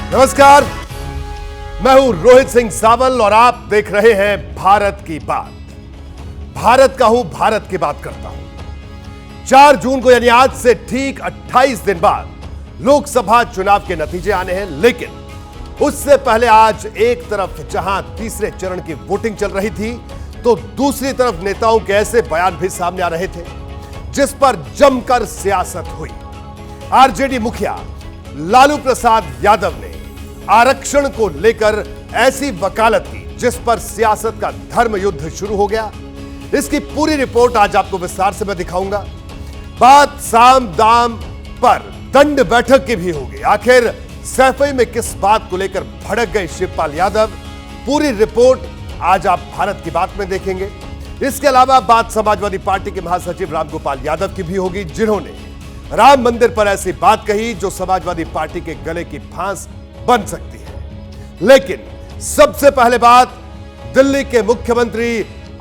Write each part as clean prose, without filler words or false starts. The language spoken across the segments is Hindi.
नमस्कार, मैं हूं रोहित सिंह सावल और आप देख रहे हैं भारत की बात। भारत का हूं, भारत की बात करता हूं। 4 जून को यानी आज से ठीक 28 दिन बाद लोकसभा चुनाव के नतीजे आने हैं, लेकिन उससे पहले आज एक तरफ जहां तीसरे चरण की वोटिंग चल रही थी, तो दूसरी तरफ नेताओं के ऐसे बयान भी सामने आ रहे थे जिस पर जमकर सियासत हुई। आरजेडी मुखिया लालू प्रसाद यादव ने आरक्षण को लेकर ऐसी वकालत की जिस पर सियासत का धर्म युद्ध शुरू हो गया। इसकी पूरी रिपोर्ट आज आपको विस्तार से मैं दिखाऊंगा। बात साम दाम पर दंड बैठक की भी होगी। आखिर सैफई में किस बात को लेकर भड़क गए शिवपाल यादव, पूरी रिपोर्ट आज आप भारत की बात में देखेंगे। इसके अलावा बात समाजवादी पार्टी के महासचिव रामगोपाल यादव की भी होगी, जिन्होंने राम मंदिर पर ऐसी बात कही जो समाजवादी पार्टी के गले की फांस बन सकती है। लेकिन सबसे पहले बात दिल्ली के मुख्यमंत्री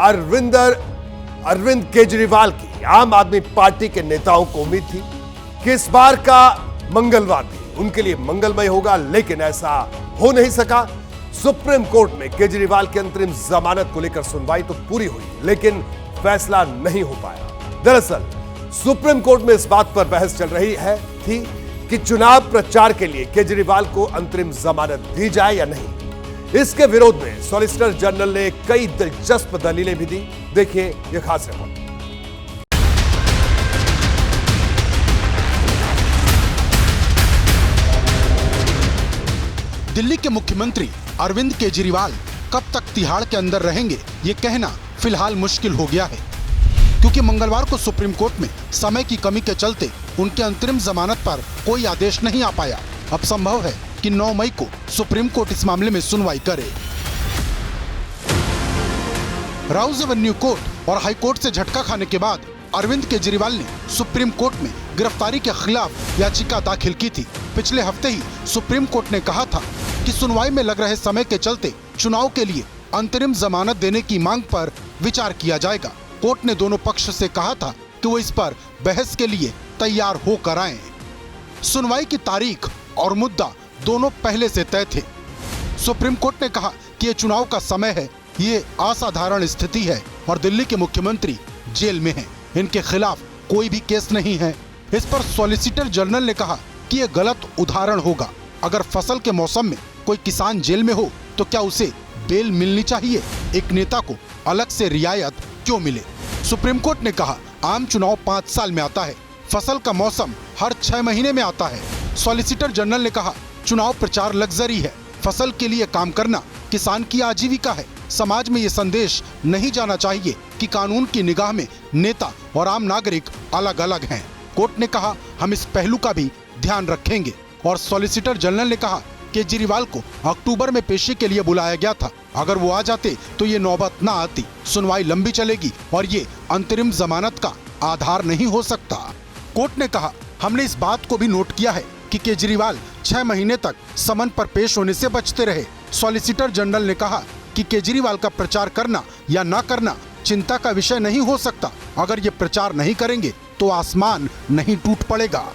अरविंद केजरीवाल की। आम आदमी पार्टी के नेताओं को उम्मीद थी कि इस बार का मंगलवार भी उनके लिए मंगलमय होगा, लेकिन ऐसा हो नहीं सका। सुप्रीम कोर्ट में केजरीवाल की अंतरिम जमानत को लेकर सुनवाई तो पूरी हुई, लेकिन फैसला नहीं हो पाया। दरअसल सुप्रीम कोर्ट में इस बात पर बहस चल रही थी कि चुनाव प्रचार के लिए केजरीवाल को अंतरिम जमानत दी जाए या नहीं। इसके विरोध में सॉलिसिटर जनरल ने कई दिलचस्प दलीलें भी दी। देखिए यह खास रिपोर्ट। दिल्ली के मुख्यमंत्री अरविंद केजरीवाल कब तक तिहाड़ के अंदर रहेंगे, ये कहना फिलहाल मुश्किल हो गया है, क्योंकि मंगलवार को सुप्रीम कोर्ट में समय की कमी के चलते उनके अंतरिम जमानत पर कोई आदेश नहीं आ पाया। अब संभव है कि 9 मई को सुप्रीम कोर्ट इस मामले में सुनवाई करे। राउज एवेन्यू कोर्ट और हाई कोर्ट से झटका खाने के बाद अरविंद केजरीवाल ने सुप्रीम कोर्ट में गिरफ्तारी के खिलाफ याचिका दाखिल की थी। पिछले हफ्ते ही सुप्रीम कोर्ट ने कहा था कि सुनवाई में लग रहे समय के चलते चुनाव के लिए अंतरिम जमानत देने की मांग पर विचार किया जाएगा। कोर्ट ने दोनों पक्ष से कहा था कि वो इस पर बहस के लिए तैयार होकर आएं। सुनवाई की तारीख और मुद्दा दोनों पहले से तय थे। सुप्रीम कोर्ट ने कहा कि ये चुनाव का समय है, ये असाधारण स्थिति है और दिल्ली के मुख्यमंत्री जेल में हैं। इनके खिलाफ कोई भी केस नहीं है। इस पर सॉलिसिटर जनरल ने कहा कि ये गलत उदाहरण होगा। अगर फसल के मौसम में कोई किसान जेल में हो तो क्या उसे बेल मिलनी चाहिए? एक नेता को अलग से रियायत क्यों मिले? सुप्रीम कोर्ट ने कहा आम चुनाव 5 साल में आता है, फसल का मौसम हर 6 महीने में आता है। सॉलिसिटर जनरल ने कहा चुनाव प्रचार लग्जरी है, फसल के लिए काम करना किसान की आजीविका है। समाज में ये संदेश नहीं जाना चाहिए कि कानून की निगाह में नेता और आम नागरिक अलग अलग हैं। कोर्ट ने कहा हम इस पहलू का भी ध्यान रखेंगे। और सॉलिसिटर जनरल ने कहा केजरीवाल को अक्टूबर में पेशी के लिए बुलाया गया था। अगर वो आ जाते तो ये नौबत ना आती, सुनवाई लंबी चलेगी और ये अंतरिम जमानत का आधार नहीं हो सकता। कोर्ट ने कहा हमने इस बात को भी नोट किया है कि केजरीवाल 6 महीने तक समन पर पेश होने से बचते रहे। सॉलिसिटर जनरल ने कहा कि केजरीवाल का प्रचार करना या ना करना चिंता का विषय नहीं हो सकता। अगर ये प्रचार नहीं करेंगे तो आसमान नहीं टूट पड़ेगा।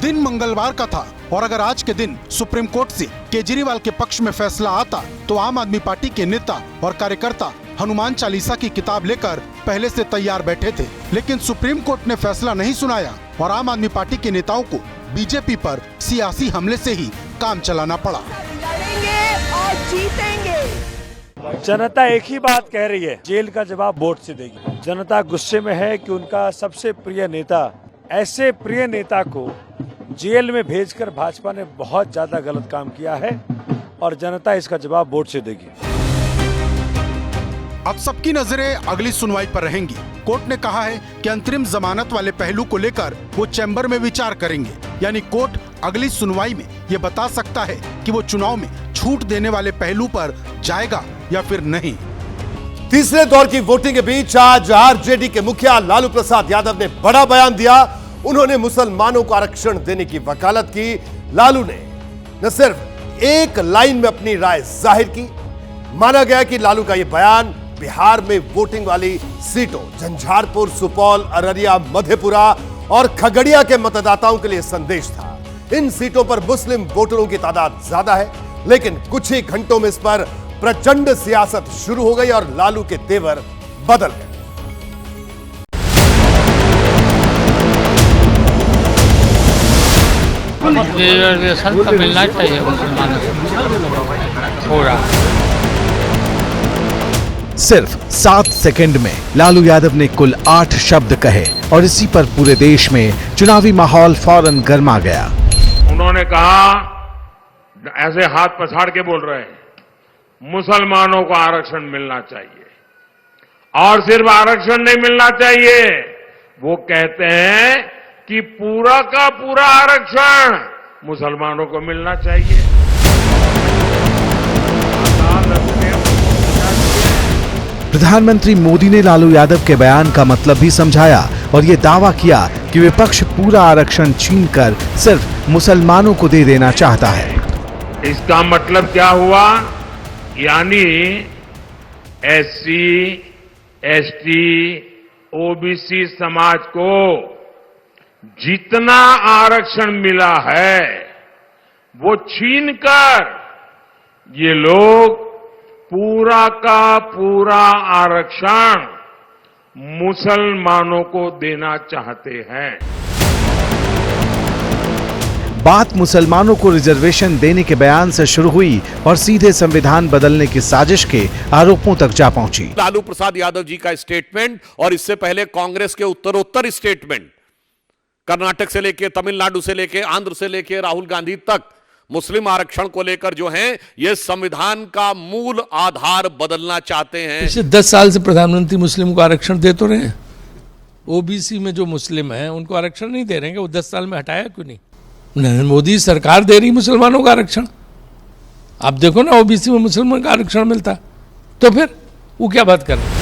दिन मंगलवार का था और अगर आज के दिन सुप्रीम कोर्ट से केजरीवाल के पक्ष में फैसला आता तो आम आदमी पार्टी के नेता और कार्यकर्ता हनुमान चालीसा की किताब लेकर पहले से तैयार बैठे थे। लेकिन सुप्रीम कोर्ट ने फैसला नहीं सुनाया और आम आदमी पार्टी के नेताओं को बीजेपी पर सियासी हमले से ही काम चलाना पड़ा। लड़ेंगे और जीतेंगे। जनता एक ही बात कह रही है, जेल का जवाब वोट से देगी। जनता गुस्से में है कि उनका सबसे प्रिय नेता, ऐसे प्रिय नेता को जेल में भेजकर भाजपा ने बहुत ज्यादा गलत काम किया है और जनता इसका जवाब वोट से देगी। अब सबकी नजरें अगली सुनवाई पर रहेंगी। कोर्ट ने कहा है कि अंतरिम जमानत वाले पहलू को लेकर वो चैम्बर में विचार करेंगे, यानी कोर्ट अगली सुनवाई में ये बता सकता है कि वो चुनाव में छूट देने वाले पहलू पर जाएगा या फिर नहीं। तीसरे दौर की वोटिंग के बीच आज आरजेडी के मुखिया लालू प्रसाद यादव ने बड़ा बयान दिया। उन्होंने मुसलमानों को आरक्षण देने की वकालत की। लालू ने न सिर्फ एक लाइन में अपनी राय जाहिर की, माना गया कि लालू का यह बयान बिहार में वोटिंग वाली सीटों झंझारपुर, सुपौल, अररिया, मधेपुरा और खगड़िया के मतदाताओं के लिए संदेश था। इन सीटों पर मुस्लिम वोटरों की तादाद ज्यादा है, लेकिन कुछ ही घंटों में इस पर प्रचंड सियासत शुरू हो गई और लालू के तेवर बदल गए। रिजर्वेशन तो मिलना चाहिए मुसलमानों को थोड़ा। सिर्फ 7 सेकंड में लालू यादव ने कुल 8 शब्द कहे और इसी पर पूरे देश में चुनावी माहौल फौरन गर्मा गया। उन्होंने कहा, ऐसे हाथ पछाड़ के बोल रहे हैं, मुसलमानों को आरक्षण मिलना चाहिए और सिर्फ आरक्षण नहीं मिलना चाहिए, वो कहते हैं कि पूरा का पूरा आरक्षण मुसलमानों को मिलना चाहिए। प्रधानमंत्री मोदी ने लालू यादव के बयान का मतलब भी समझाया और ये दावा किया कि विपक्ष पूरा आरक्षण छीनकर सिर्फ मुसलमानों को दे देना चाहता है। इसका मतलब क्या हुआ? यानी एससी, एसटी, ओबीसी समाज को जितना आरक्षण मिला है वो छीनकर ये लोग पूरा का पूरा आरक्षण मुसलमानों को देना चाहते हैं। बात मुसलमानों को रिजर्वेशन देने के बयान से शुरू हुई और सीधे संविधान बदलने की साजिश के आरोपों तक जा पहुंची। लालू प्रसाद यादव जी का स्टेटमेंट और इससे पहले कांग्रेस के उत्तरोत्तर स्टेटमेंट, कर्नाटक से लेकर तमिलनाडु से लेकर आंध्र से लेकर राहुल गांधी तक मुस्लिम आरक्षण को लेकर जो है ये संविधान का मूल आधार बदलना चाहते हैं। पिछले 10 साल से प्रधानमंत्री मुस्लिम को आरक्षण दे तो रहे हैं। ओबीसी में जो मुस्लिम हैं उनको आरक्षण नहीं दे रहे हैं, वो 10 साल में हटाया क्यों नहीं? नरेंद्र मोदी सरकार दे रही मुसलमानों का आरक्षण। आप देखो ना, ओबीसी में मुसलमान का आरक्षण मिलता, तो फिर वो क्या बात कर रहे हैं?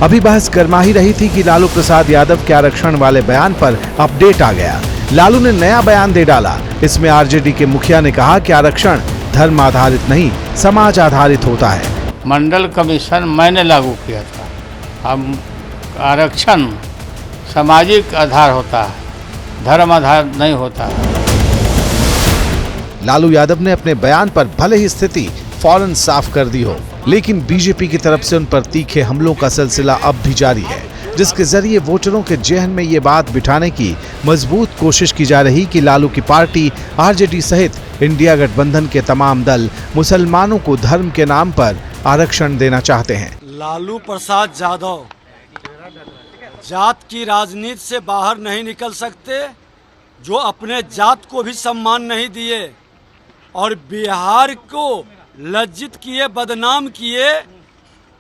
अभी बहस गर्मा ही रही थी कि लालू प्रसाद यादव के आरक्षण वाले बयान पर अपडेट आ गया। लालू ने नया बयान दे डाला। इसमें आरजेडी के मुखिया ने कहा कि आरक्षण धर्म आधारित नहीं, समाज आधारित होता है। मंडल कमीशन मैंने लागू किया था। अब आरक्षण सामाजिक आधार होता है, धर्म आधार नहीं होता। लालू यादव ने अपने बयान पर भले ही स्थिति फौरन साफ कर दी हो, लेकिन बीजेपी की तरफ से उन पर तीखे हमलों का सिलसिला अब भी जारी है, जिसके जरिए वोटरों के जेहन में ये बात बिठाने की मजबूत कोशिश की जा रही कि लालू की पार्टी आरजेडी सहित इंडिया गठबंधन के तमाम दल मुसलमानों को धर्म के नाम पर आरक्षण देना चाहते हैं। लालू प्रसाद यादव जात की राजनीति से बाहर नहीं निकल सकते, जो अपने जात को भी सम्मान नहीं दिए और बिहार को लज्जित किए, बदनाम किए,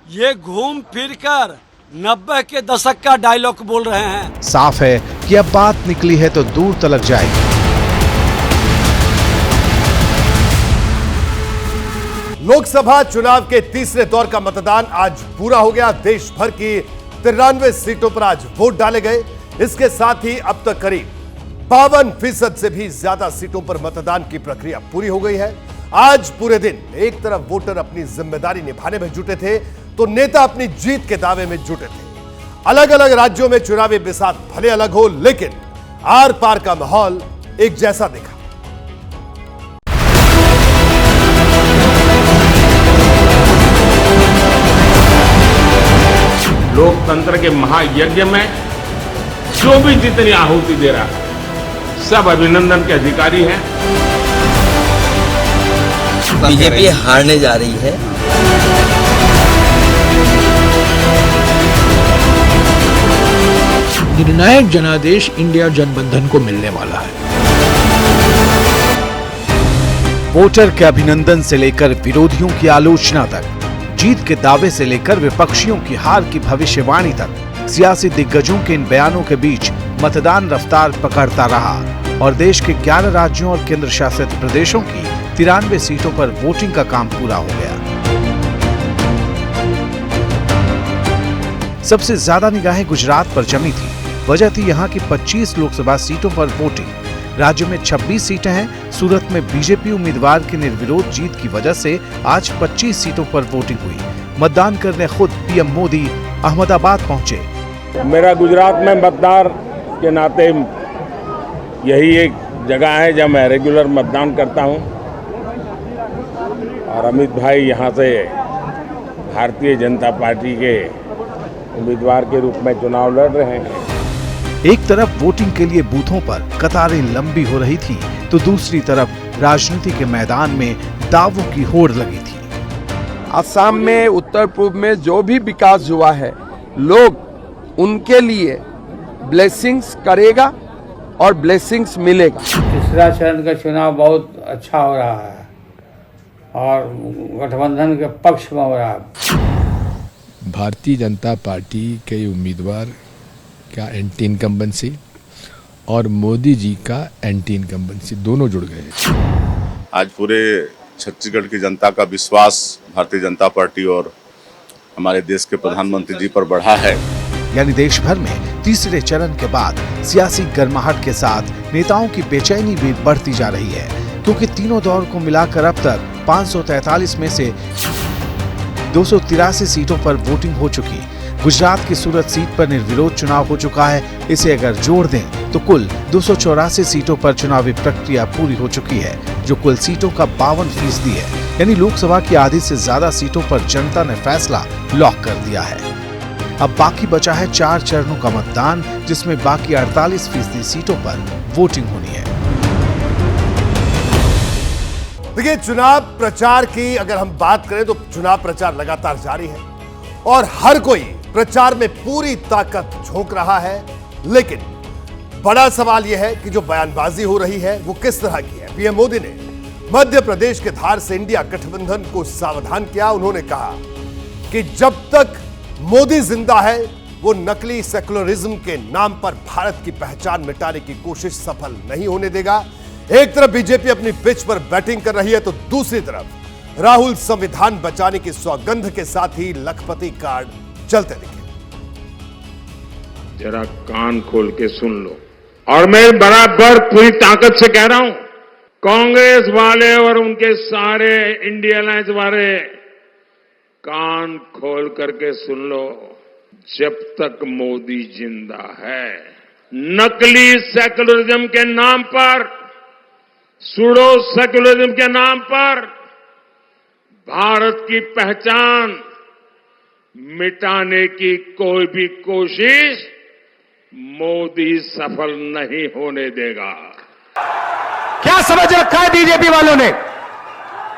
ये घूम फिर कर 90 के दशक का डायलॉग बोल रहे हैं। साफ है कि अब बात निकली है तो दूर तलक जाएगी। लोकसभा चुनाव के तीसरे दौर का मतदान आज पूरा हो गया। देश भर की 93 सीटों पर आज वोट डाले गए। इसके साथ ही अब तक करीब 52% से भी ज्यादा सीटों पर मतदान की प्रक्रिया पूरी हो गई है। आज पूरे दिन एक तरफ वोटर अपनी जिम्मेदारी निभाने में जुटे थे, तो नेता अपनी जीत के दावे में जुटे थे। अलग अलग राज्यों में चुनावी बिसात भले अलग हो, लेकिन आर पार का माहौल एक जैसा दिखा। लोकतंत्र के महायज्ञ में जो भी जितनी आहुति दे रहा है, सब अभिनंदन के अधिकारी हैं। बीजेपी हारने जा रही है। निर्णायक जनादेश इंडिया गठबंधन को मिलने वाला है। वोटर के अभिनंदन से लेकर विरोधियों की आलोचना तक, जीत के दावे से लेकर विपक्षियों की हार की भविष्यवाणी तक, सियासी दिग्गजों के इन बयानों के बीच मतदान रफ्तार पकड़ता रहा और देश के 11 राज्यों और केंद्र शासित प्रदेशों की 93 सीटों पर वोटिंग का काम पूरा हो गया। सबसे ज्यादा निगाहें गुजरात पर जमी थी। वजह थी यहाँ की 25 लोकसभा सीटों पर वोटिंग। राज्य में 26 सीटें हैं। सूरत में बीजेपी उम्मीदवार की निर्विरोध जीत की वजह से आज 25 सीटों पर वोटिंग हुई। मतदान करने खुद पीएम मोदी अहमदाबाद पहुंचे। मेरा गुजरात में मतदार के नाते यही एक जगह है जहाँ मैं रेगुलर मतदान करता हूँ और अमित भाई यहाँ से भारतीय जनता पार्टी के उम्मीदवार के रूप में चुनाव लड़ रहे हैं। एक तरफ वोटिंग के लिए बूथों पर कतारें लंबी हो रही थी तो दूसरी तरफ राजनीति के मैदान में दावों की होड़ लगी थी। असम में, उत्तर पूर्व में जो भी विकास हुआ है, लोग उनके लिए ब्लेसिंग्स करेगा और ब्लेसिंग्स मिलेगा। तीसरा चरण का चुनाव बहुत अच्छा हो रहा है और गठबंधन के पक्ष में हो रहा है। भारतीय जनता पार्टी के उम्मीदवार का एंटी इनकम्बेंसी और मोदी जी का एंटी इनकम्बेंसी दोनों जुड़ गए। आज पूरे छत्तीसगढ़ की जनता का विश्वास भारतीय जनता पार्टी और हमारे देश के प्रधानमंत्री जी पर बढ़ा है। यानी देश भर में तीसरे चरण के बाद सियासी गर्माहट के साथ नेताओं की बेचैनी भी बढ़ती जा रही है, क्योंकि तीनों दौर को मिलाकर अब तक 543 में से 283 सीटों पर वोटिंग हो चुकी। गुजरात की सूरत सीट पर निर्विरोध चुनाव हो चुका है। इसे अगर जोड़ दें तो कुल 284 सीटों पर चुनावी प्रक्रिया पूरी हो चुकी है, जो कुल सीटों का 52% है। यानी लोकसभा की आधी से ज्यादा सीटों पर जनता ने फैसला लॉक कर दिया है। अब बाकी बचा है 4 चरणों का मतदान, जिसमें बाकी 48% सीटों पर वोटिंग होनी है। देखिए, चुनाव प्रचार की अगर हम बात करें तो चुनाव प्रचार लगातार जारी है और हर कोई प्रचार में पूरी ताकत झोंक रहा है। लेकिन बड़ा सवाल यह है कि जो बयानबाजी हो रही है वो किस तरह की है। पीएम मोदी ने मध्य प्रदेश के धार से इंडिया गठबंधन को सावधान किया। उन्होंने कहा कि जब तक मोदी जिंदा है वो नकली सेकुलरिज्म के नाम पर भारत की पहचान मिटाने की कोशिश सफल नहीं होने देगा। एक तरफ बीजेपी अपनी पिच पर बैटिंग कर रही है तो दूसरी तरफ राहुल संविधान बचाने की सौगंध के साथ ही लखपति कार्ड चलते दिखे। जरा कान खोल के सुन लो और मैं बराबर पूरी ताकत से कह रहा हूं, कांग्रेस वाले और उनके सारे इंडिया अलायंस वाले कान खोल करके सुन लो। जब तक मोदी जिंदा है, नकली सेकुलरिज्म के नाम पर, सूडो सेकुलरिज्म के नाम पर भारत की पहचान मिटाने की कोई भी कोशिश मोदी सफल नहीं होने देगा। क्या समझ रखा है बीजेपी वालों ने?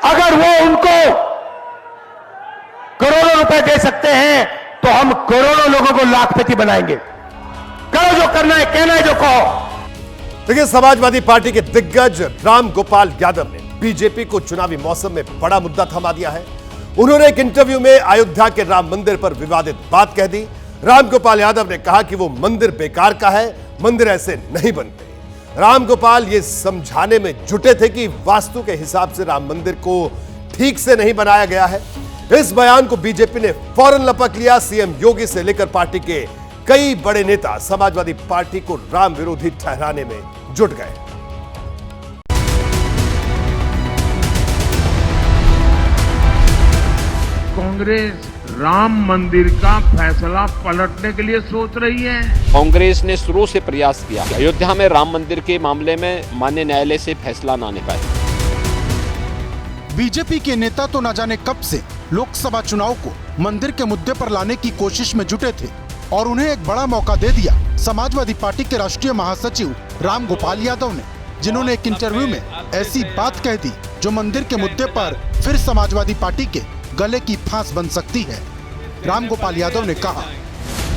अगर वो उनको करोड़ों रुपए दे सकते हैं तो हम करोड़ों लोगों को लाखपति बनाएंगे। करो जो करना है, कहना है जो कहो। देखिए, समाजवादी पार्टी के दिग्गज राम गोपाल यादव ने बीजेपी को चुनावी मौसम में बड़ा मुद्दा थमा दिया है। उन्होंने एक इंटरव्यू में अयोध्या के राम मंदिर पर विवादित बात कह दी। राम गोपाल यादव ने कहा कि वो मंदिर बेकार का है, मंदिर ऐसे नहीं बनते। राम गोपाल ये समझाने में जुटे थे कि वास्तु के हिसाब से राम मंदिर को ठीक से नहीं बनाया गया है। इस बयान को बीजेपी ने फौरन लपक लिया। सीएम योगी से लेकर पार्टी के कई बड़े नेता समाजवादी पार्टी को राम विरोधी ठहराने में जुट गए। कांग्रेस राम मंदिर का फैसला पलटने के लिए सोच रही है। कांग्रेस ने शुरू से प्रयास किया अयोध्या में राम मंदिर के मामले में माननीय न्यायालय से फैसला ना आने पाए। बीजेपी के नेता तो न जाने कब से लोकसभा चुनाव को मंदिर के मुद्दे पर लाने की कोशिश में जुटे थे और उन्हें एक बड़ा मौका दे दिया समाजवादी पार्टी के राष्ट्रीय महासचिव राम गोपाल यादव ने, जिन्होंने एक इंटरव्यू में ऐसी बात कह दी जो मंदिर के मुद्दे पर फिर समाजवादी पार्टी के गले की फांस बन सकती है। राम गोपाल यादव ने कहा,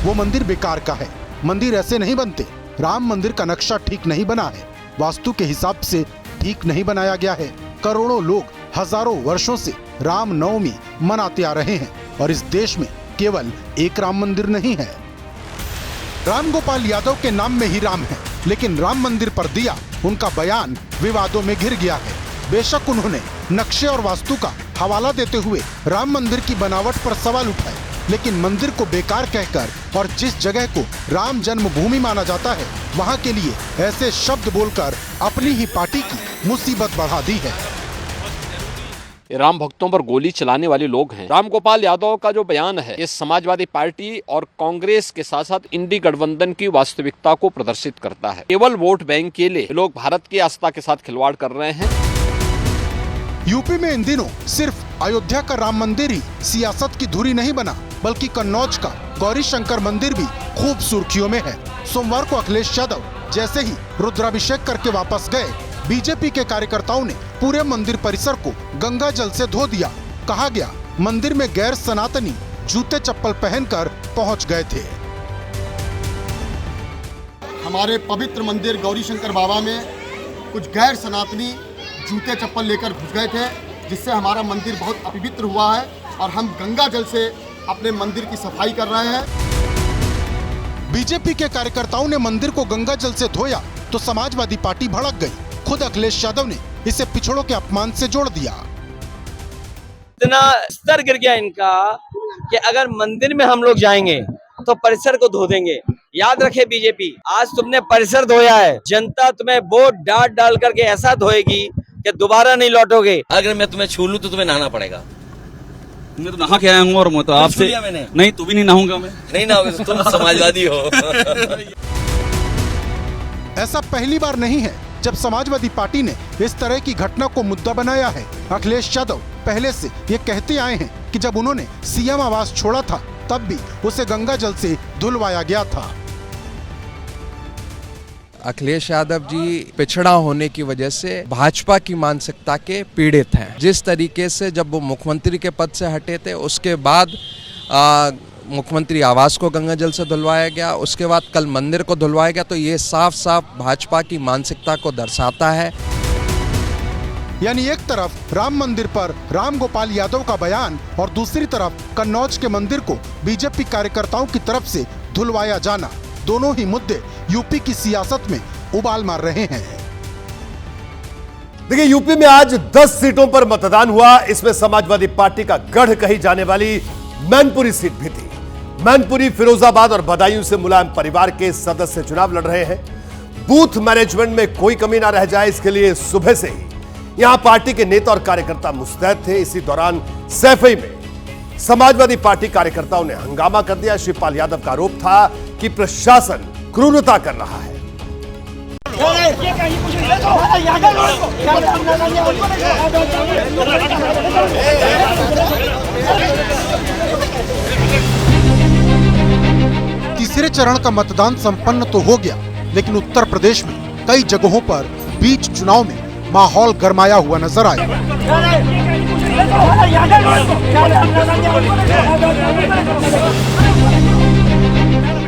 वो मंदिर बेकार का है, मंदिर ऐसे नहीं बनते। राम मंदिर का नक्शा ठीक नहीं बना है, वास्तु के हिसाब से ठीक नहीं बनाया गया है। करोड़ों लोग हजारों वर्षों से राम नवमी मनाते आ रहे हैं और इस देश में केवल एक राम मंदिर नहीं है। राम गोपाल यादव के नाम में ही राम है, लेकिन राम मंदिर पर दिया उनका बयान विवादों में घिर गया है। बेशक उन्होंने नक्शे और वास्तु का हवाला देते हुए राम मंदिर की बनावट पर सवाल उठाए, लेकिन मंदिर को बेकार कहकर और जिस जगह को राम जन्मभूमि माना जाता है वहां के लिए ऐसे शब्द बोलकर अपनी ही पार्टी की मुसीबत बढ़ा दी है। ये राम भक्तों पर गोली चलाने वाले लोग हैं। रामगोपाल यादव का जो बयान है ये समाजवादी पार्टी और कांग्रेस के साथ साथ इंडी गठबंधन की वास्तविकता को प्रदर्शित करता है। केवल वोट बैंक के लिए लोग भारत की आस्था के साथ खिलवाड़ कर रहे हैं। यूपी में इन दिनों सिर्फ अयोध्या का राम मंदिर ही सियासत की धुरी नहीं बना, बल्कि कन्नौज का गौरी शंकर मंदिर भी खूब सुर्खियों में है। सोमवार को अखिलेश यादव जैसे ही रुद्राभिषेक करके वापस गए, बीजेपी के कार्यकर्ताओं ने पूरे मंदिर परिसर को गंगा जल से धो दिया। कहा गया मंदिर में गैर सनातनी जूते चप्पल पहनकर पहुंच गए थे। हमारे पवित्र मंदिर गौरी शंकर बाबा में कुछ गैर सनातनी जूते चप्पल लेकर घुस गए थे, जिससे हमारा मंदिर बहुत अपवित्र हुआ है और हम गंगा जल से अपने मंदिर की सफाई कर रहे हैं। बीजेपी के कार्यकर्ताओं ने मंदिर को गंगा जल से धोया तो समाजवादी पार्टी भड़क गई। खुद अखिलेश यादव ने इसे पिछड़ों के अपमान से जोड़ दिया। इतना स्तर गिर गया इनका कि अगर मंदिर में हम लोग जाएंगे तो परिसर को धो देंगे। याद रखे बीजेपी, आज तुमने परिसर धोया है, जनता तुम्हें वोट डाल डाल करके ऐसा धोएगी कि दोबारा नहीं लौटोगे। अगर मैं तुम्हें छू लूं तो तुम्हें नहाना पड़ेगा। मैं तो नहा के आया हूँ और मैं तो आपसे नहीं, तू भी नहीं नहाऊंगा। मैं नहीं नहाओगे तो तुम समाजवादी हो। ऐसा पहली बार नहीं है जब समाजवादी पार्टी ने इस तरह की घटना को मुद्दा बनाया है। अखिलेश यादव पहले से ये कहते आए हैं कि जब उन्होंने सीएम आवास छोड़ा था तब भी उसे गंगा जल से धुलवाया गया था। अखिलेश यादव जी पिछड़ा होने की वजह से भाजपा की मानसिकता के पीड़ित हैं। जिस तरीके से जब वो मुख्यमंत्री के पद से हटे थे उसके बाद मुख्यमंत्री आवास को गंगा जल से धुलवाया गया, उसके बाद कल मंदिर को धुलवाया गया, तो ये साफ साफ भाजपा की मानसिकता को दर्शाता है। यानी एक तरफ राम मंदिर पर रामगोपाल यादव का बयान और दूसरी तरफ कन्नौज के मंदिर को बीजेपी कार्यकर्ताओं की तरफ से धुलवाया जाना, दोनों ही मुद्दे यूपी की सियासत में उबाल मार रहे हैं। देखिए, यूपी में आज 10 सीटों पर मतदान हुआ। इसमें समाजवादी पार्टी का गढ़ कही जाने वाली मैनपुरी सीट भी थी। मैनपुरी, फिरोजाबाद और बदायूं से मुलायम परिवार के सदस्य चुनाव लड़ रहे हैं। बूथ मैनेजमेंट में कोई कमी ना रह जाए, इसके लिए सुबह से ही यहां पार्टी के नेता और कार्यकर्ता मुस्तैद थे। इसी दौरान सैफई में समाजवादी पार्टी कार्यकर्ताओं ने हंगामा कर दिया। शिवपाल यादव का आरोप था कि प्रशासन क्रूरता कर रहा है। तीसरे चरण का मतदान संपन्न तो हो गया, लेकिन उत्तर प्रदेश में कई जगहों पर बीच चुनाव में माहौल गरमाया हुआ नजर आया।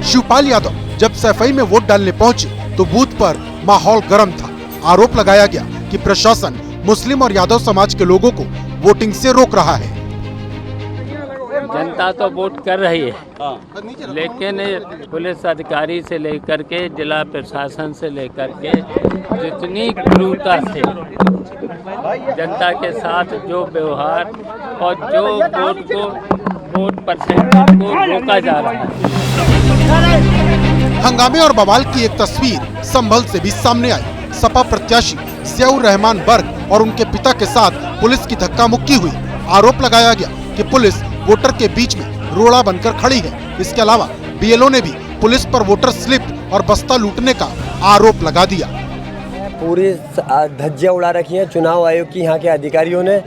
शिवपाल यादव जब सैफई में वोट डालने पहुंचे तो बूथ पर माहौल गर्म था। आरोप लगाया गया कि प्रशासन मुस्लिम और यादव समाज के लोगों को वोटिंग से रोक रहा है। जनता तो वोट कर रही है, लेकिन पुलिस अधिकारी से लेकर के जिला प्रशासन से लेकर के जितनी क्रूरता से जनता के साथ जो व्यवहार और जो वोट परसेंटेज को रोका जा रहा है। हंगामे और बवाल की एक तस्वीर संभल से भी सामने आई। सपा प्रत्याशी जियाउर रहमान बर्ग और उनके पिता के साथ पुलिस की धक्का मुक्की हुई। आरोप लगाया गया कि पुलिस वोटर के बीच में रोड़ा बनकर खड़ी है। इसके अलावा बीएलओ ने भी पुलिस पर वोटर स्लिप और बस्ता लूटने का आरोप लगा दिया। पूरी धज्जियां उड़ा रखी हैं चुनाव आयोग की यहाँ के अधिकारियों ने।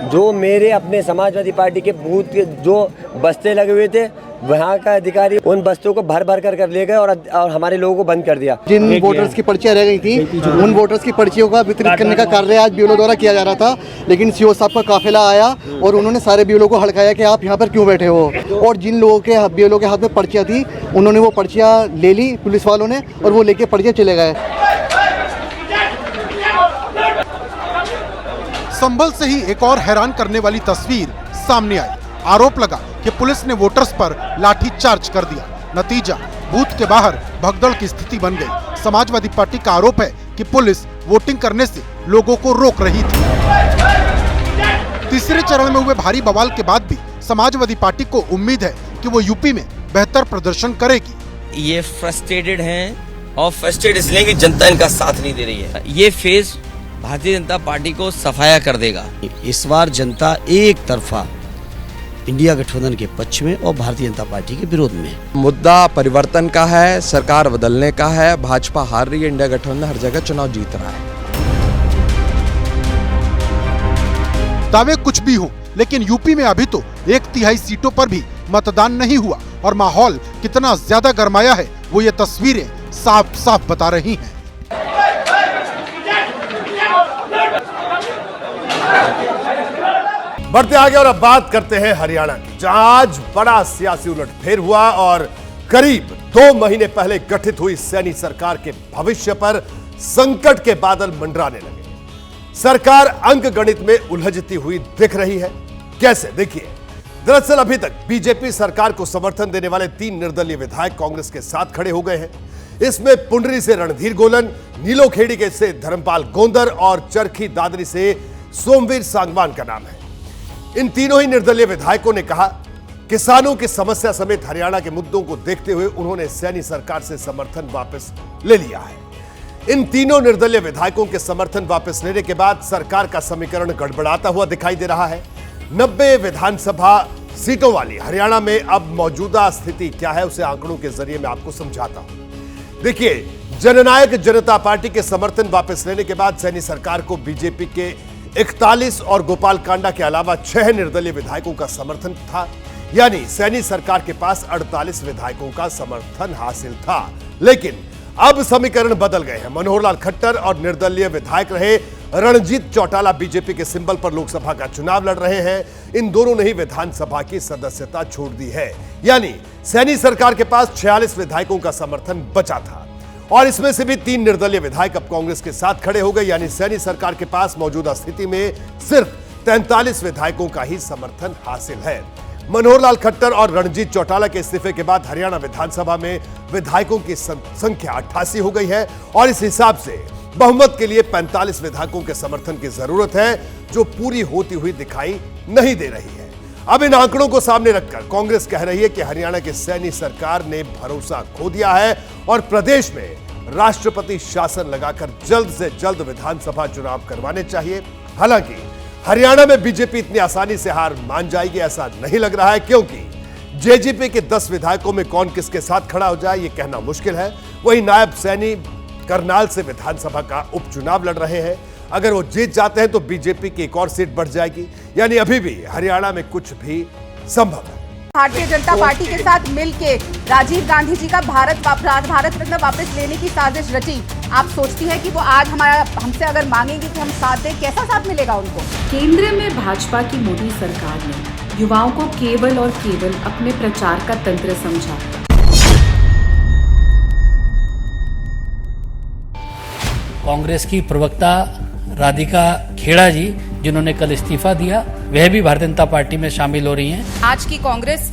जो मेरे अपने समाजवादी पार्टी के बूथ के जो बस्ते लगे हुए थे, वहाँ का अधिकारी उन बस्तों को भर भर कर ले गए और हमारे लोगों को बंद कर दिया। जिन वोटर्स की पर्चियां रह गई थी, उन वोटर्स की पर्चियों का वितरित करने का कार्य आज बीएलओ द्वारा किया जा रहा था, लेकिन सीओ साहब का काफिला आया और उन्होंने सारे बीएलओ को हड़काया कि आप यहाँ पर क्यों बैठे हो। और जिन लोगों के बीएलओ के हाथ में पर्चियां थी, उन्होंने वो पर्चियां ले ली पुलिस वालों ने और वो लेके पर्चियां चले गए। संभल से ही एक और हैरान करने वाली तस्वीर सामने आई। आरोप लगा कि पुलिस ने वोटर्स पर लाठी चार्ज कर दिया। नतीजा, बूथ के बाहर भगदड़ की स्थिति बन गई। समाजवादी पार्टी का आरोप है कि पुलिस वोटिंग करने से लोगों को रोक रही थी। तीसरे चरण में हुए भारी बवाल के बाद भी समाजवादी पार्टी को उम्मीद है कि वो यूपी में बेहतर प्रदर्शन करेगी। ये फ्रस्ट्रेटेड हैं और फ्रस्ट्रेट इसलिए कि जनता इनका साथ नहीं दे रही है। ये फेज भारतीय जनता पार्टी को सफाया कर देगा। इस बार जनता एक तरफा इंडिया गठबंधन के पक्ष में और भारतीय जनता पार्टी के विरोध में। मुद्दा परिवर्तन का है, सरकार बदलने का है। भाजपा हार रही है, इंडिया गठबंधन हर जगह चुनाव जीत रहा है। दावे कुछ भी हो, लेकिन यूपी में अभी तो 1/3 सीटों पर भी मतदान नहीं हुआ और माहौल कितना ज्यादा गरमाया है वो ये तस्वीरें साफ साफ बता रही हैं। बढ़ते आगे और अब बात करते हैं हरियाणा की, जहां आज बड़ा सियासी उलटफेर हुआ और करीब 2 महीने पहले गठित हुई सैनी सरकार के भविष्य पर संकट के बादल मंडराने लगे। सरकार अंक गणित में उलझती हुई दिख रही है। कैसे, देखिए। दरअसल अभी तक बीजेपी सरकार को समर्थन देने वाले 3 निर्दलीय विधायक कांग्रेस के साथ खड़े हो गए हैं। इसमें पुंडरी से रणधीर गोलन, नीलोखेड़ी के से धर्मपाल गोंदर और चरखी दादरी से सोमवीर सांगवान का नाम है। इन तीनों ही निर्दलीय विधायकों ने कहा, किसानों की समस्या समेत हरियाणा के मुद्दों को देखते हुए उन्होंने सैनी सरकार से समर्थन वापस ले लिया है। इन तीनों निर्दलीय विधायकों के समर्थन वापस लेने के बाद सरकार का समीकरण गड़बड़ाता हुआ दिखाई दे रहा है। 90 विधानसभा सीटों वाली हरियाणा में अब मौजूदा स्थिति क्या है, उसे आंकड़ों के जरिए मैं आपको समझाता हूं। देखिए, जननायक जनता पार्टी के समर्थन वापस लेने के बाद सैनी सरकार को बीजेपी के 41 और गोपाल कांडा के अलावा 6 निर्दलीय विधायकों का समर्थन था। यानी सैनी सरकार के पास 48 विधायकों का समर्थन हासिल था। लेकिन अब समीकरण बदल गए हैं। मनोहर लाल खट्टर और निर्दलीय विधायक रहे रणजीत चौटाला बीजेपी के सिंबल पर लोकसभा का चुनाव लड़ रहे हैं। इन दोनों ने ही विधानसभा की सदस्यता छोड़ दी है। यानी सैनी सरकार के पास 46 विधायकों का समर्थन बचा था और इसमें से भी 3 निर्दलीय विधायक अब कांग्रेस के साथ खड़े हो गए। यानी सैनी सरकार के पास मौजूदा स्थिति में सिर्फ 43 विधायकों का ही समर्थन हासिल है। मनोहर लाल खट्टर और रणजीत चौटाला के इस्तीफे के बाद हरियाणा विधानसभा में विधायकों की संख्या 88 हो गई है और इस हिसाब से बहुमत के लिए 45 विधायकों के समर्थन की जरूरत है, जो पूरी होती हुई दिखाई नहीं दे रही है। अब इन आंकड़ों को सामने रखकर कांग्रेस कह रही है कि हरियाणा की सैनी सरकार ने भरोसा खो दिया है और प्रदेश में राष्ट्रपति शासन लगाकर जल्द से जल्द विधानसभा चुनाव करवाने चाहिए। हालांकि हरियाणा में बीजेपी इतनी आसानी से हार मान जाएगी ऐसा नहीं लग रहा है, क्योंकि जेजेपी के 10 विधायकों में कौन किसके साथ खड़ा हो जाए ये कहना मुश्किल है। वहीं नायब सैनी करनाल से विधानसभा का उपचुनाव लड़ रहे हैं। अगर वो जीत जाते हैं तो बीजेपी की एक और सीट बढ़ जाएगी। यानी अभी भी हरियाणा में कुछ भी संभव है। भारतीय जनता पार्टी के साथ मिलके राजीव गांधी जी का भारत रत्न वापस लेने की साजिश रची। आप सोचती है कि वो आज हमसे अगर मांगेंगे कि हम साथ दें, कैसा साथ मिलेगा उनको? केंद्र में भाजपा की मोदी सरकार ने युवाओं को केवल और केवल अपने प्रचार का तंत्र समझा। कांग्रेस की प्रवक्ता राधिका खेड़ा जी, जिन्होंने कल इस्तीफा दिया, वह भी भारतीय जनता पार्टी में शामिल हो रही हैं। आज की कांग्रेस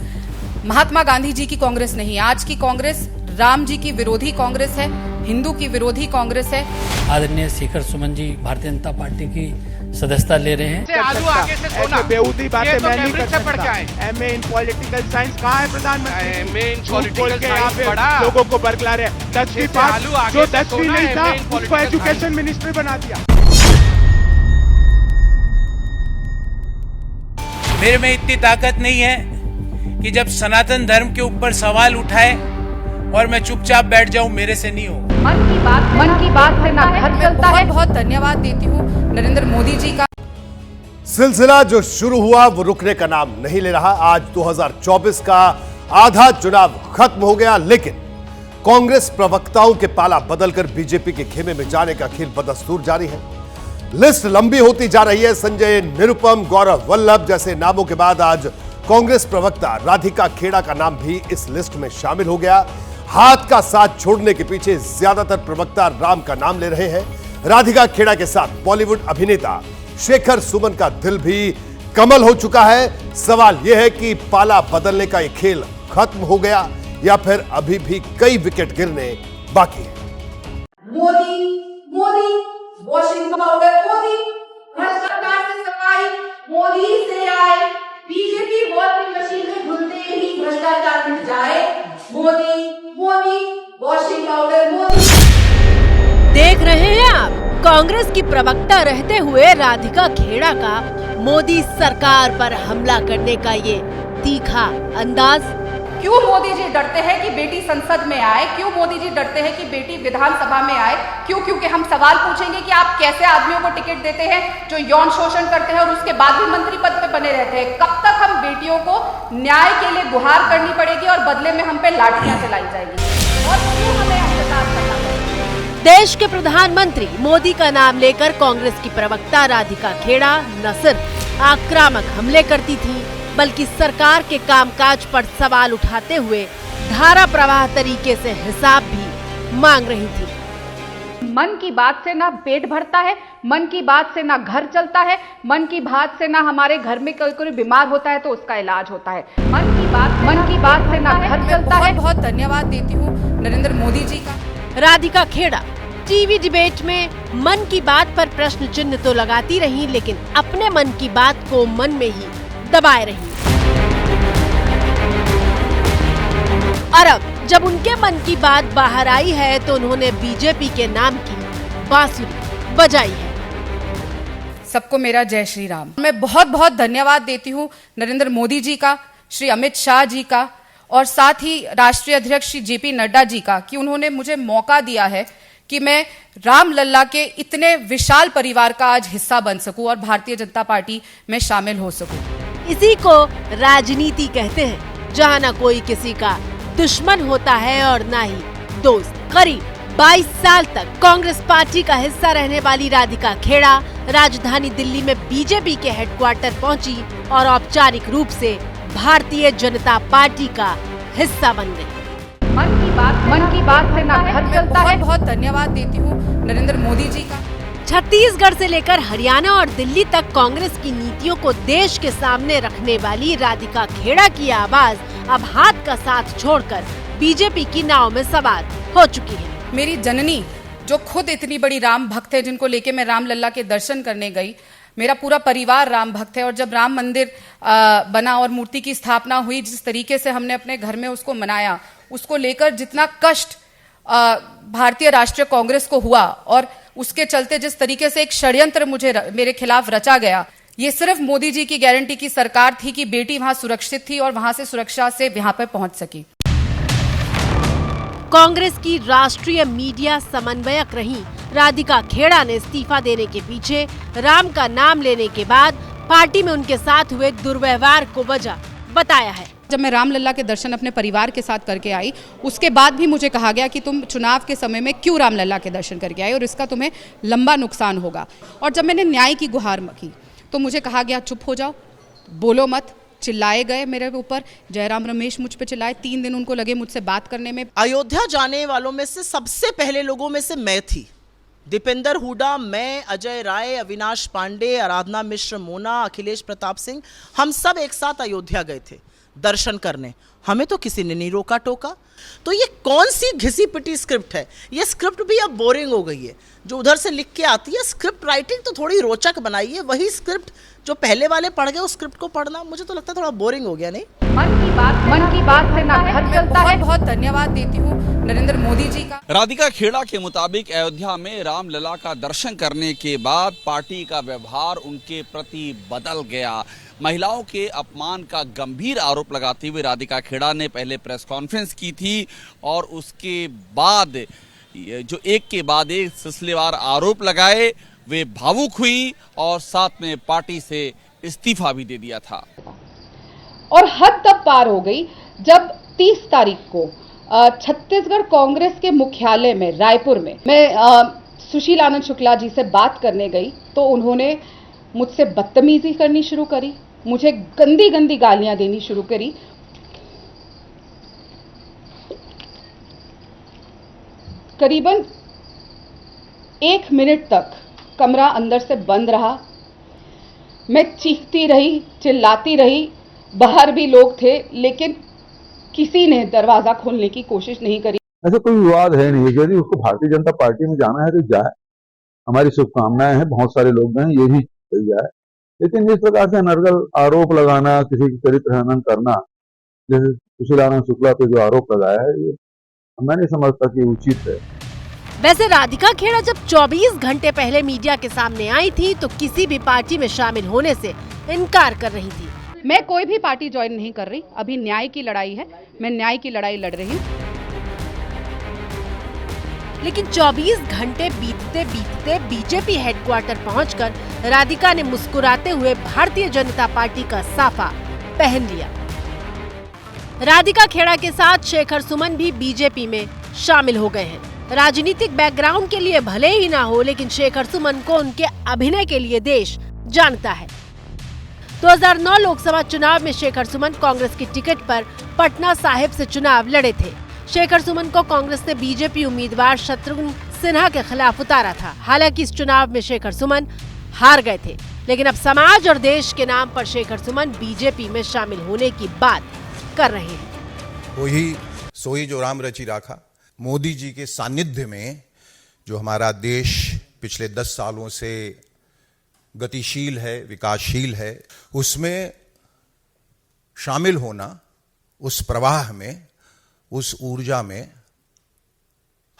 महात्मा गांधी जी की कांग्रेस नहीं, आज की कांग्रेस राम जी की विरोधी कांग्रेस है, हिंदू की विरोधी कांग्रेस है। आदरणीय शेखर सुमन जी भारतीय जनता पार्टी की सदस्यता ले रहे हैं। आलू आगे से सोना बेहूदी बातें मैं नहीं कर सकता। एमए इन पॉलिटिकल साइंस कहाँ है प्रधानमंत्री? एमए इन पॉलिटिकल साइंस पढ़ा, लोगों को बरगला रहे। 10वीं पास, जो 10वीं नहीं था उसको एजुकेशन मिनिस्ट्री बना दिया। मेरे में इतनी ताकत नहीं है कि जब सनातन धर्म के ऊपर सवाल उठाए और मैं चुपचाप बैठ जाऊं, मेरे से नहीं हो। मन की बात से ना घर चलता है। बहुत धन्यवाद देती हूँ नरेंद्र मोदी जी का। सिलसिला जो शुरू हुआ वो रुकने का नाम नहीं ले रहा। आज 2024 का आधा चुनाव खत्म हो गया, लेकिन कांग्रेस प्रवक्ताओं के पाला बदलकर बीजेपी के खेमे में जाने का खेल बदस्तूर जारी है। लिस्ट लंबी होती जा रही है। संजय निरुपम, गौरव वल्लभ जैसे नामों के बाद आज कांग्रेस प्रवक्ता राधिका खेड़ा का नाम भी इस लिस्ट में शामिल हो गया। हाथ का साथ छोड़ने के पीछे ज्यादातर प्रवक्ता राम का नाम ले रहे हैं। राधिका खेड़ा के साथ बॉलीवुड अभिनेता शेखर सुमन का दिल भी कमल हो चुका है। सवाल यह है कि पाला बदलने का यह खेल खत्म हो गया या फिर अभी भी कई विकेट गिरने बाकी है। मोदी वॉशिंग पाउडर, मोदी भ्रष्टाचार से सफाई, मोदी से आए, बीजेपी वॉशिंग मशीन में घुलते ही भ्रष्टाचार मिट जाए। Modi washing powder, Modi. देख रहे हैं आप कांग्रेस की प्रवक्ता रहते हुए राधिका खेड़ा का मोदी सरकार पर हमला करने का ये तीखा अंदाज। क्यों मोदी जी डरते हैं कि बेटी संसद में आए? क्यों मोदी जी डरते हैं कि बेटी विधानसभा में आए? क्यों? क्योंकि हम सवाल पूछेंगे कि आप कैसे आदमियों को टिकट देते हैं जो यौन शोषण करते हैं और उसके बाद भी मंत्री पद पे बने रहते हैं। कब तक हम बेटियों को न्याय के लिए गुहार करनी पड़ेगी और बदले में हम पे लाठियां चलाई जाएगी? और क्यों हमें अत्याचार करना पड़ेगा? देश के प्रधानमंत्री मोदी का नाम लेकर कांग्रेस की प्रवक्ता राधिका खेड़ा न सिर्फ आक्रामक हमले करती थी, बल्कि सरकार के कामकाज पर सवाल उठाते हुए धारा प्रवाह तरीके से हिसाब भी मांग रही थी। मन की बात से ना पेट भरता है, मन की बात से ना घर चलता है, मन की बात से ना हमारे घर में कोई बीमार होता है तो उसका इलाज होता है। मन की बात से ना घर चलता है। बहुत धन्यवाद देती हूँ नरेंद्र मोदी जी का। राधिका खेड़ा टीवी डिबेट में मन की बात पर प्रश्न चिन्ह तो लगाती रही, लेकिन अपने मन की बात को मन में ही दबाए रही। और अब जब उनके मन की बात बाहर आई है तो उन्होंने बीजेपी के नाम की बांसुरी बजाई है। सबको मेरा जय श्री राम। मैं बहुत बहुत धन्यवाद देती हूँ नरेंद्र मोदी जी का, श्री अमित शाह जी का और साथ ही राष्ट्रीय अध्यक्ष श्री जेपी नड्डा जी का कि उन्होंने मुझे मौका दिया है कि मैं रामलला के इतने विशाल परिवार का आज हिस्सा बन सकूं और भारतीय जनता पार्टी में शामिल हो सकूं। इसी को राजनीति कहते हैं, जहां न कोई किसी का दुश्मन होता है और न ही दोस्त। करीब 22 साल तक कांग्रेस पार्टी का हिस्सा रहने वाली राधिका खेड़ा राजधानी दिल्ली में बीजेपी के हेडक्वार्टर पहुंची और औपचारिक रूप से भारतीय जनता पार्टी का हिस्सा बन गई। मन की बात से ना घर चलता है। बहुत धन्यवाद देती हूँ नरेंद्र मोदी जी का। छत्तीसगढ़ से लेकर हरियाणा और दिल्ली तक कांग्रेस की नीतियों को देश के सामने रखने वाली राधिका खेड़ा की आवाज अब हाथ का साथ छोड़कर बीजेपी की नाव में सवार हो चुकी है। मेरी जननी जो खुद इतनी बड़ी राम भक्त है, जिनको लेके मैं रामलला के दर्शन करने गई, मेरा पूरा परिवार राम भक्त है और जब राम मंदिर बना और मूर्ति की स्थापना हुई, जिस तरीके से हमने अपने घर में उसको मनाया, उसको लेकर जितना कष्ट भारतीय राष्ट्रीय कांग्रेस को हुआ और उसके चलते जिस तरीके से एक षड्यंत्र मेरे खिलाफ रचा गया, ये सिर्फ मोदी जी की गारंटी की सरकार थी कि बेटी वहां सुरक्षित थी और वहां से सुरक्षा से यहां पर पहुंच सकी। कांग्रेस की राष्ट्रीय मीडिया समन्वयक रही राधिका खेड़ा ने इस्तीफा देने के पीछे राम का नाम लेने के बाद पार्टी में उनके साथ हुए दुर्व्यवहार को वजह बताया है। जब मैं रामलला के दर्शन अपने परिवार के साथ करके आई, उसके बाद भी मुझे कहा गया कि तुम चुनाव के समय में क्यों रामलला के दर्शन करके आई और इसका तुम्हें लंबा नुकसान होगा। और जब मैंने न्याय की गुहार की तो मुझे कहा गया चुप हो जाओ, बोलो मत। चिल्लाए गए मेरे ऊपर, जयराम रमेश मुझ पे चिल्लाए। 3 दिन उनको लगे मुझसे बात करने में। अयोध्या जाने वालों में से सबसे पहले लोगों में से मैं थी। दीपेंद्र हुडा, मैं, अजय राय, अविनाश पांडे, आराधना मिश्र मोना, अखिलेश प्रताप सिंह, हम सब एक साथ अयोध्या गए थे दर्शन करने। हमें तो किसी ने नहीं रोका टोका। तो ये कौन सी घिसी पिटी स्क्रिप्ट है? ये स्क्रिप्ट भी अब बोरिंग हो गई है। जो उधर से लिख के आती है स्क्रिप्ट राइटिंग तो थोड़ी रोचक बनाइए। वही स्क्रिप्ट जो पहले वाले पढ़ गए उस स्क्रिप्ट को पढ़ना मुझे तो लगता है थोड़ा बोरिंग हो गया। नहीं, मन की बात से ना घर चलता है। बहुत धन्यवाद देती हूँ नरेंद्र मोदी जी का। राधिका खेड़ा के मुताबिक अयोध्या में रामलला का दर्शन करने के बाद पार्टी का व्यवहार उनके प्रति बदल गया। महिलाओं के अपमान का गंभीर आरोप लगाते हुए राधिका खेड़ा ने पहले प्रेस कॉन्फ्रेंस की थी और उसके बाद जो एक के बाद एक सिलसिलेवार आरोप लगाए, वे भावुक हुई और साथ में पार्टी से इस्तीफा भी दे दिया था। और हद तब पार हो गई जब 30 तारीख को छत्तीसगढ़ कांग्रेस के मुख्यालय में रायपुर में मैं सुशील आनंद शुक्ला जी से बात करने गई तो उन्होंने मुझसे बदतमीजी करनी शुरू करी, मुझे गंदी गंदी गालियां देनी शुरू करी। करीबन 1 मिनट तक कमरा अंदर से बंद रहा। मैं चीखती रही, चिल्लाती रही, बाहर भी लोग थे लेकिन किसी ने दरवाजा खोलने की कोशिश नहीं करी। ऐसा कोई विवाद है नहीं, यदि उसको भारतीय जनता पार्टी में जाना है तो जाए, हमारी शुभकामनाएं हैं। बहुत सारे लोग हैं, ये भी जाए, लेकिन इस प्रकार से अनर्गल आरोप लगाना, किसी की चरित्र हनन करना, जैसे सुशील आनंद शुक्ला पे जो आरोप लगाया है, ये मैं नहीं समझता कि उचित है। वैसे राधिका खेड़ा जब 24 घंटे पहले मीडिया के सामने आई थी तो किसी भी पार्टी में शामिल होने से इनकार कर रही थी। मैं कोई भी पार्टी ज्वाइन नहीं कर रही, अभी न्याय की लड़ाई है, मैं न्याय की लड़ाई लड़ रही हूँ। लेकिन 24 घंटे बीतते बीतते बीजेपी हेडक्वार्टर पहुंचकर राधिका ने मुस्कुराते हुए भारतीय जनता पार्टी का साफा पहन लिया। राधिका खेड़ा के साथ शेखर सुमन भी बीजेपी में शामिल हो गए हैं। राजनीतिक बैकग्राउंड के लिए भले ही ना हो, लेकिन शेखर सुमन को उनके अभिनय के लिए देश जानता है। 2009 लोकसभा चुनाव में शेखर सुमन कांग्रेस की टिकट पर पटना साहिब से चुनाव लड़े थे। शेखर सुमन को कांग्रेस ने बीजेपी उम्मीदवार शत्रुघ्न सिन्हा के खिलाफ उतारा था। हालांकि इस चुनाव में शेखर सुमन हार गए थे, लेकिन अब समाज और देश के नाम पर शेखर सुमन बीजेपी में शामिल होने की बात कर रहे हैं। वही सोई जो राम रचि राखा, मोदी जी के सानिध्य में जो हमारा देश पिछले 10 सालों से गतिशील है, विकासशील है, उसमें शामिल होना, उस प्रवाह में, उस ऊर्जा में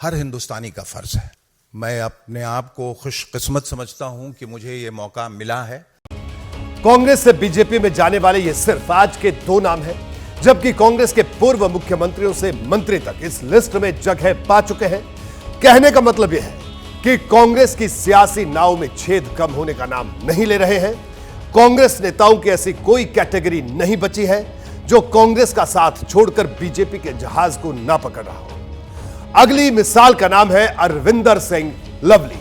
हर हिंदुस्तानी का फर्ज है। मैं अपने आप को खुशकिस्मत समझता हूं कि मुझे ये मौका मिला है। कांग्रेस से बीजेपी में जाने वाले ये सिर्फ आज के 2 नाम हैं, जबकि कांग्रेस के पूर्व मुख्यमंत्रियों से मंत्री तक इस लिस्ट में जगह पा चुके हैं। कहने का मतलब यह है कि कांग्रेस की सियासी नाव में छेद कम होने का नाम नहीं ले रहे हैं। कांग्रेस नेताओं की ऐसी कोई कैटेगरी नहीं बची है जो कांग्रेस का साथ छोड़कर बीजेपी के जहाज को ना पकड़ रहा हो। अगली मिसाल का नाम है अरविंदर सिंह लवली।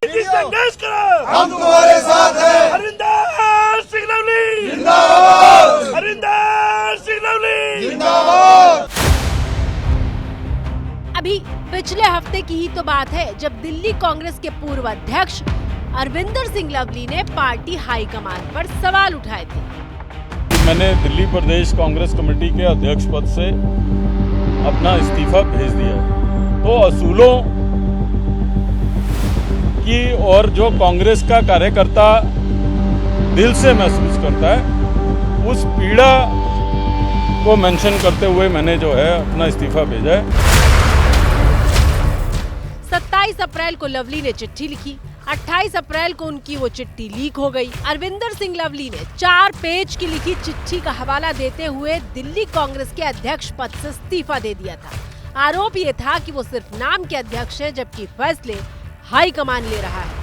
हम तुम्हारे साथ हैं। अरविंदर सिंह लवली जिंदाबाद। अरविंदर सिंह लवली जिंदाबाद। अभी पिछले हफ्ते की ही तो बात है जब दिल्ली कांग्रेस के पूर्व अध्यक्ष अरविंदर सिंह लवली ने पार्टी हाईकमान पर सवाल उठाए थे। मैंने दिल्ली प्रदेश कांग्रेस कमेटी के अध्यक्ष पद से अपना इस्तीफा भेज दिया है। तो असूलों की और जो कांग्रेस का कार्यकर्ता दिल से महसूस करता है, उस पीड़ा को मेंशन करते हुए मैंने जो है अपना इस्तीफा भेजा है। 27 अप्रैल को लवली ने चिट्ठी लिखी। 28 अप्रैल को उनकी वो चिट्ठी लीक हो गई। अरविंदर सिंह लवली ने 4 पेज की लिखी चिट्ठी का हवाला देते हुए दिल्ली कांग्रेस के अध्यक्ष पद से इस्तीफा दे दिया था। आरोप ये था कि वो सिर्फ नाम के अध्यक्ष हैं, जबकि फैसले हाईकमान ले रहा है।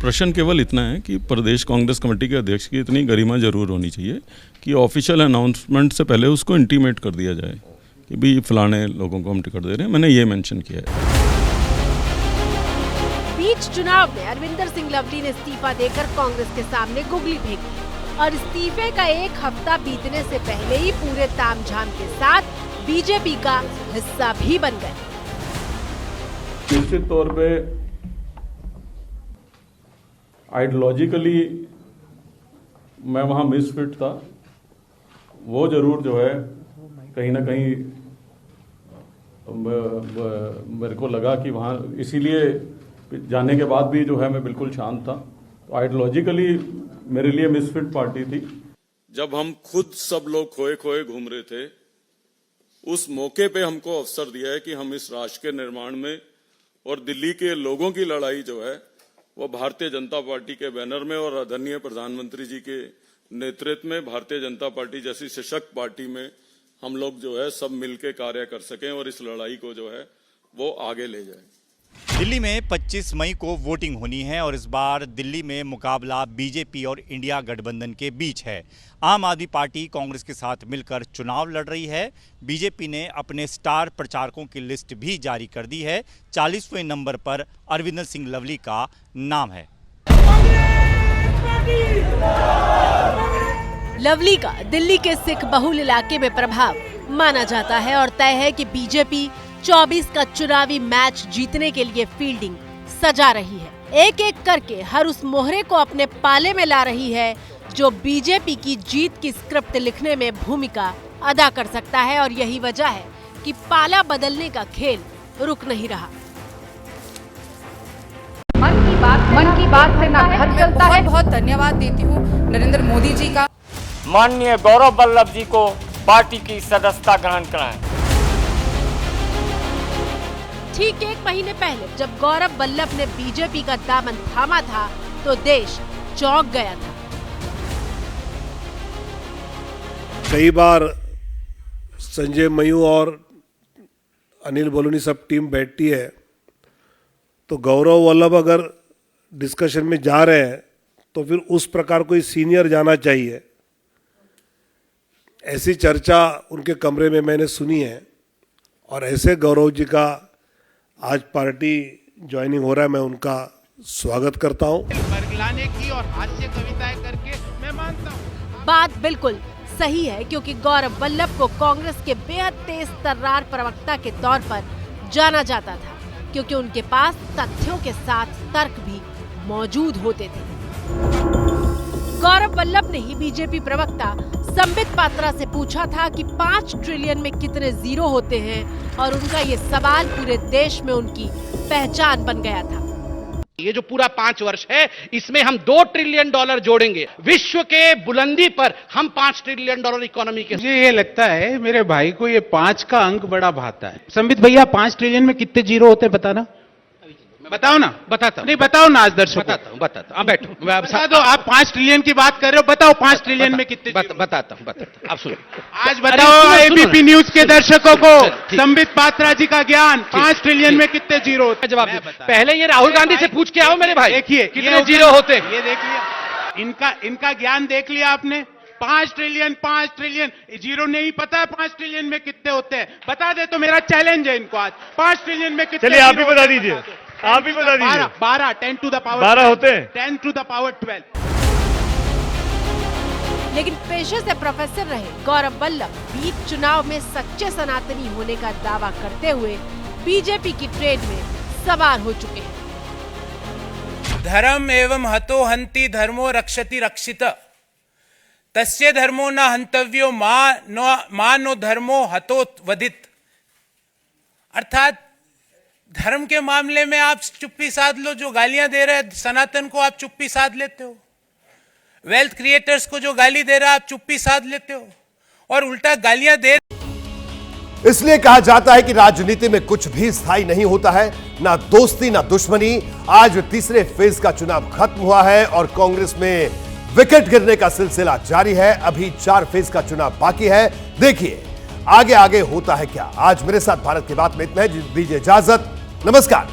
प्रश्न केवल इतना है कि प्रदेश कांग्रेस कमेटी के अध्यक्ष की इतनी गरिमा जरूर होनी चाहिए कि ऑफिशियल अनाउंसमेंट से पहले उसको इंटीमेट कर दिया जाए कि भी फलाने लोगों को हम टिकट दे रहे हैं। मैंने ये मेंशन किया है। बीच चुनाव में अरविंदर सिंह लवली ने इस्तीफा देकर कांग्रेस के सामने गुगली फेंकी और इस्तीफे का 1 हफ्ता बीतने से पहले ही पूरे तामझाम के साथ बीजेपी का हिस्सा भी बन गए। निश्चित तौर पे आइडियोलॉजिकली मैं वहाँ मिसफिट था। वो जरूर जो है कहीं ना कहीं मेरे को लगा कि वहाँ, इसीलिए जाने के बाद भी जो है मैं बिल्कुल शांत था। तो आइडियोलॉजिकली मेरे लिए मिसफिट पार्टी थी। जब हम खुद सब लोग खोए खोए घूम रहे थे, उस मौके पे हमको अवसर दिया है कि हम इस राष्ट्र के निर्माण में और दिल्ली के लोगों की लड़ाई जो है वो भारतीय जनता पार्टी के बैनर में और आदरणीय प्रधानमंत्री जी के नेतृत्व में भारतीय जनता पार्टी जैसी सशक्त पार्टी में हम लोग जो है सब मिलकर कार्य कर सकें और इस लड़ाई को जो है वो आगे ले जाएं। दिल्ली में 25 मई को वोटिंग होनी है और इस बार दिल्ली में मुकाबला बीजेपी और इंडिया गठबंधन के बीच है। आम आदमी पार्टी कांग्रेस के साथ मिलकर चुनाव लड़ रही है। बीजेपी ने अपने स्टार प्रचारकों की लिस्ट भी जारी कर दी है। 40वें नंबर पर अरविंदर सिंह लवली का नाम है। लवली का दिल्ली के सिख बहुल इलाके में प्रभाव माना जाता है और तय है कि बीजेपी 24 का चुनावी मैच जीतने के लिए फील्डिंग सजा रही है। एक एक करके हर उस मोहरे को अपने पाले में ला रही है जो बीजेपी की जीत की स्क्रिप्ट लिखने में भूमिका अदा कर सकता है। और यही वजह है कि पाला बदलने का खेल रुक नहीं रहा। मन की बात से ना घर चलता है। बहुत धन्यवाद देती हूँ नरेंद्र मोदी जी का। माननीय गौरव वल्लभ जी को पार्टी की सदस्यता ग्रहण कराएं। ठीक 1 महीने पहले जब गौरव वल्लभ ने बीजेपी का दामन थामा था तो देश चौंक गया था। कई बार संजय मयूर और अनिल बलूनी सब टीम बैठती है तो गौरव वल्लभ अगर डिस्कशन में जा रहे हैं तो फिर उस प्रकार कोई सीनियर जाना चाहिए। ऐसी चर्चा उनके कमरे में मैंने सुनी है और ऐसे गौरव जी का आज पार्टी ज्वाइनिंग हो रहा है, मैं उनका स्वागत करता हूं। बरगलाने की और हास्य कविताएं करके मैं मानता हूं। बात बिल्कुल सही है क्योंकि गौरव वल्लभ को कांग्रेस के बेहद तेज तर्रार प्रवक्ता के तौर पर जाना जाता था क्योंकि उनके पास तथ्यों के साथ तर्क भी मौजूद होते थे। गौरव वल्लभ ने ही बीजेपी प्रवक्ता संबित पात्रा से पूछा था कि 5 ट्रिलियन में कितने जीरो होते हैं और उनका ये सवाल पूरे देश में उनकी पहचान बन गया था। ये जो पूरा 5 वर्ष है इसमें हम $2 ट्रिलियन जोड़ेंगे। विश्व के बुलंदी पर हम $5 ट्रिलियन इकोनॉमी के। मुझे ये लगता है मेरे भाई को ये 5 का अंक बड़ा भाता है। संबित भैया 5 ट्रिलियन में कितने जीरो होते हैं बताना? बताओ ना। बताता नहीं, बताओ ना आज दर्शकों। बताता हूँ बैठो बता दो। आप 5 ट्रिलियन की बात कर रहे हो, बताओ 5 ट्रिलियन में कितने? बताता हूँ आप सुनो। आज बताओ एबीपी न्यूज के दर्शकों को संबित पात्रा जी का ज्ञान 5 ट्रिलियन में कितने जीरो होते हैं? जवाब पहले ये राहुल गांधी से पूछ के आओ मेरे भाई। देखिए कितने जीरो होते। ये देख लिया, इनका ज्ञान देख लिया आपने। 5 ट्रिलियन जीरो नहीं पता है 5 ट्रिलियन में कितने होते हैं? बता दे तो मेरा चैलेंज है इनको आज। 5 ट्रिलियन में कितने? चलिए आप ही बता दीजिए। आप ही बता दीजिए। 12 10 टू द पावर 12 होते हैं। 10 टू द पावर 12। लेकिन पेशे से प्रोफेसर रहे गौरव वल्लभ बीच चुनाव में सच्चे सनातनी होने का दावा करते हुए बीजेपी की ट्रेन में सवार हो चुके हैं। धर्म एवं हतो हंति धर्मो रक्षति रक्षित तस्य धर्मो न हंतव्यो मा नो धर्मो हतो वधित। अर्थात धर्म के मामले में आप चुप्पी साध लो, जो गालियां दे रहे हैं सनातन को आप चुप्पी साध लेते हो, वेल्थ क्रिएटर्स को जो गाली दे रहा है आप चुप्पी साध लेते हो और उल्टा गालियां दे। इसलिए कहा जाता है कि राजनीति में कुछ भी स्थायी नहीं होता है, ना दोस्ती ना दुश्मनी। आज तीसरे फेज का चुनाव खत्म हुआ है और कांग्रेस में विकेट गिरने का सिलसिला जारी है। अभी 4 फेज का चुनाव बाकी है। देखिए आगे आगे होता है क्या। आज मेरे साथ भारत की बात में इतना है। दीजिए इजाजत, नमस्कार।